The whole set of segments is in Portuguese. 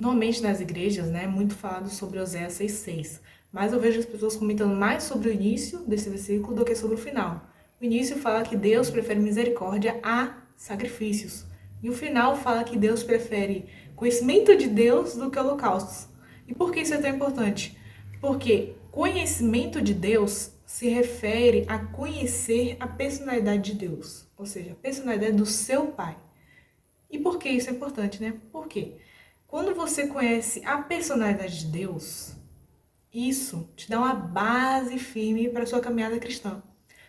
Normalmente nas igrejas, né, é muito falado sobre Oséias 6,6, mas eu vejo as pessoas comentando mais sobre o início desse versículo do que sobre o final. O início fala que Deus prefere misericórdia a sacrifícios, e o final fala que Deus prefere conhecimento de Deus do que holocaustos. E por que isso é tão importante? Porque conhecimento de Deus se refere a conhecer a personalidade de Deus, ou seja, a personalidade do seu Pai. E por que isso é importante, né? Por quê? Quando você conhece a personalidade de Deus, isso te dá uma base firme para a sua caminhada cristã.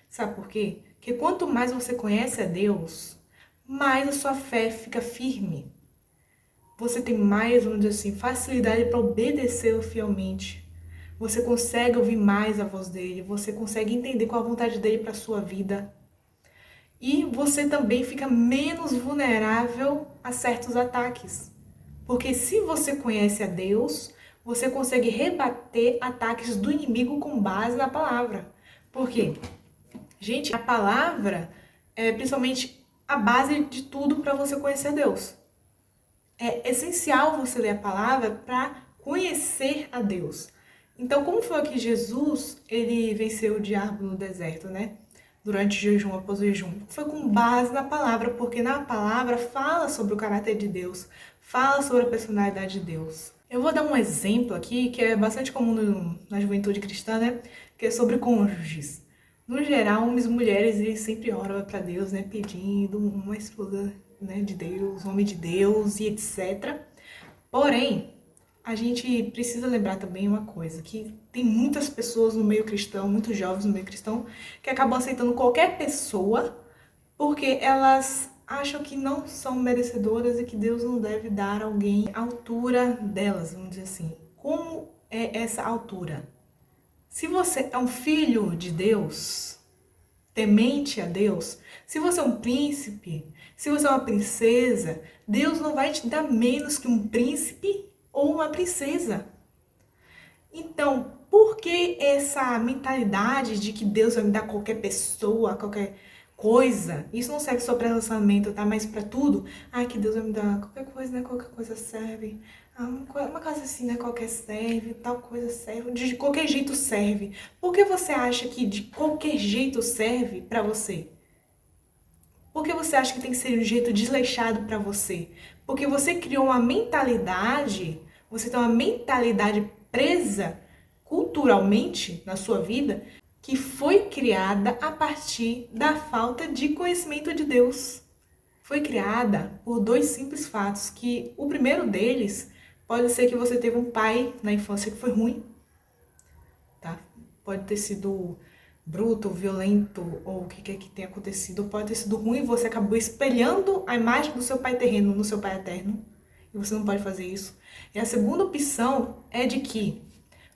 Sabe por quê? Porque quanto mais você conhece a Deus, mais a sua fé fica firme. Você tem mais, vamos dizer assim, facilidade para obedecê-lo fielmente. Você consegue ouvir mais a voz dele, você consegue entender qual a vontade dele para a sua vida. E você também fica menos vulnerável a certos ataques. Porque se você conhece a Deus, você consegue rebater ataques do inimigo com base na palavra. Por quê? Gente, a palavra é principalmente a base de tudo para você conhecer Deus. É essencial você ler a palavra para conhecer a Deus. Então, como foi que Jesus, ele venceu o diabo no deserto, né? Durante o jejum, após o jejum. Foi com base na palavra, porque na palavra fala sobre o caráter de Deus, fala sobre a personalidade de Deus. Eu vou dar um exemplo aqui, que é bastante comum na juventude cristã, né? Que é sobre cônjuges. No geral, homens e mulheres, eles sempre oram para Deus, né? Pedindo uma esposa, né, de Deus, um homem de Deus e etc. Porém, a gente precisa lembrar também uma coisa, que tem muitas pessoas no meio cristão, muitos jovens no meio cristão, que acabam aceitando qualquer pessoa porque elas acham que não são merecedoras e que Deus não deve dar a alguém a altura delas, vamos dizer assim. Como é essa altura? Se você é um filho de Deus, temente a Deus, se você é um príncipe, se você é uma princesa, Deus não vai te dar menos que um príncipe ou uma princesa. Então, por que essa mentalidade de que Deus vai me dar qualquer pessoa, qualquer coisa? Isso não serve só para relacionamento, tá? Mas para tudo. Ai, que Deus vai me dar qualquer coisa, né? Qualquer coisa serve. Ah, uma casa assim, né? Qualquer serve, tal coisa serve. De qualquer jeito serve. Por que você acha que de qualquer jeito serve para você? Por que você acha que tem que ser de um jeito desleixado para você? Porque você criou uma mentalidade, você tem uma mentalidade presa culturalmente na sua vida que foi criada a partir da falta de conhecimento de Deus. Foi criada por dois simples fatos, que o primeiro deles pode ser que você teve um pai na infância que foi ruim, tá? Pode ter sido bruto, violento, ou o que quer que tenha acontecido, pode ter sido ruim e você acabou espelhando a imagem do seu pai terreno no seu pai eterno, e você não pode fazer isso. E a segunda opção é de que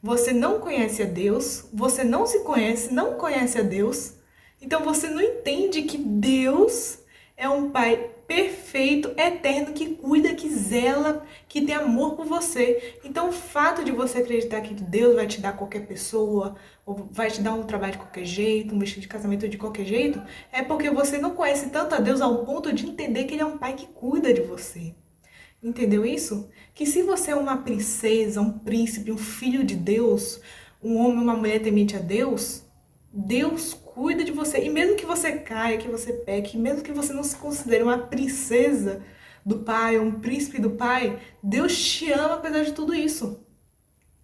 você não conhece a Deus, você não se conhece, não conhece a Deus, então você não entende que Deus é um pai perfeito, eterno, que cuida, que zela, que tem amor por você. Então o fato de você acreditar que Deus vai te dar qualquer pessoa, ou vai te dar um trabalho de qualquer jeito, um vestido de casamento de qualquer jeito, é porque você não conhece tanto a Deus ao ponto de entender que Ele é um pai que cuida de você. Entendeu isso? Que se você é uma princesa, um príncipe, um filho de Deus, um homem, uma mulher temente a Deus, Deus cuida de você. E mesmo que você caia, que você peque, mesmo que você não se considere uma princesa do Pai, ou um príncipe do Pai, Deus te ama apesar de tudo isso.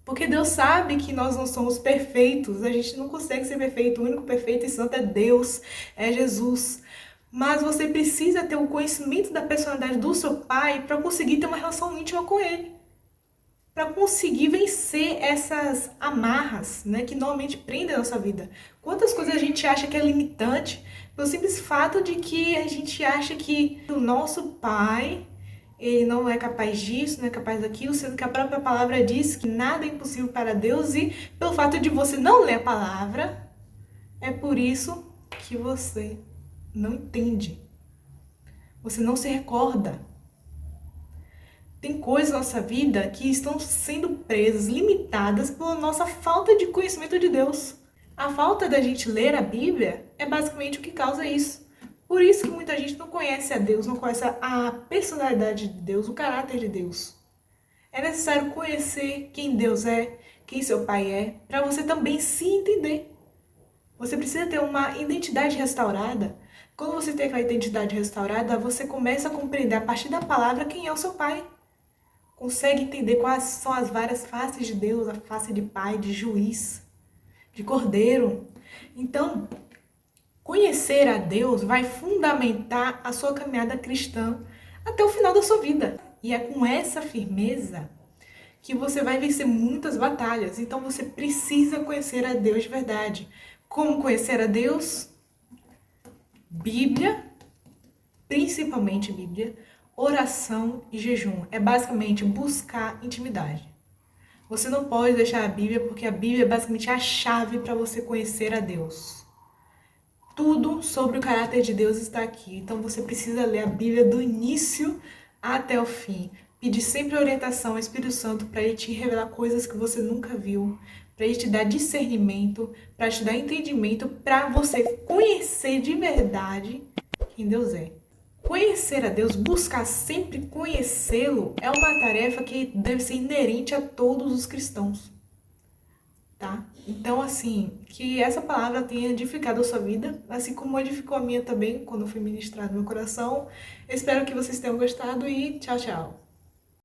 Porque Deus sabe que nós não somos perfeitos, a gente não consegue ser perfeito, o único perfeito e santo é Deus, é Jesus. Mas você precisa ter o conhecimento da personalidade do seu pai para conseguir ter uma relação íntima com ele. Para conseguir vencer essas amarras, né, que normalmente prendem a nossa vida. Quantas coisas a gente acha que é limitante pelo simples fato de que a gente acha que o nosso pai, ele não é capaz disso, não é capaz daquilo, sendo que a própria palavra diz que nada é impossível para Deus, e pelo fato de você não ler a palavra, é por isso que você não entende. Você não se recorda. Tem coisas na nossa vida que estão sendo presas, limitadas pela nossa falta de conhecimento de Deus. A falta da gente ler a Bíblia é basicamente o que causa isso. Por isso que muita gente não conhece a Deus, não conhece a personalidade de Deus, o caráter de Deus. É necessário conhecer quem Deus é, quem seu Pai é, para você também se entender. Você precisa ter uma identidade restaurada. Quando você tem aquela identidade restaurada, você começa a compreender a partir da palavra quem é o seu Pai. Consegue entender quais são as várias faces de Deus, a face de Pai, de juiz, de Cordeiro. Então, conhecer a Deus vai fundamentar a sua caminhada cristã até o final da sua vida. E é com essa firmeza que você vai vencer muitas batalhas. Então você precisa conhecer a Deus de verdade. Como conhecer a Deus? Bíblia, principalmente Bíblia, oração e jejum. É basicamente buscar intimidade. Você não pode deixar a Bíblia, porque a Bíblia é basicamente a chave para você conhecer a Deus. Tudo sobre o caráter de Deus está aqui. Então você precisa ler a Bíblia do início até o fim. Pedir sempre orientação ao Espírito Santo para ele te revelar coisas que você nunca viu, para ele te dar discernimento, para te dar entendimento, para você conhecer de verdade quem Deus é. Conhecer a Deus, buscar sempre conhecê-lo, é uma tarefa que deve ser inerente a todos os cristãos. Tá? Então, assim, que essa palavra tenha edificado a sua vida, assim como edificou a minha também, quando foi ministrado no meu coração. Eu espero que vocês tenham gostado e tchau, tchau.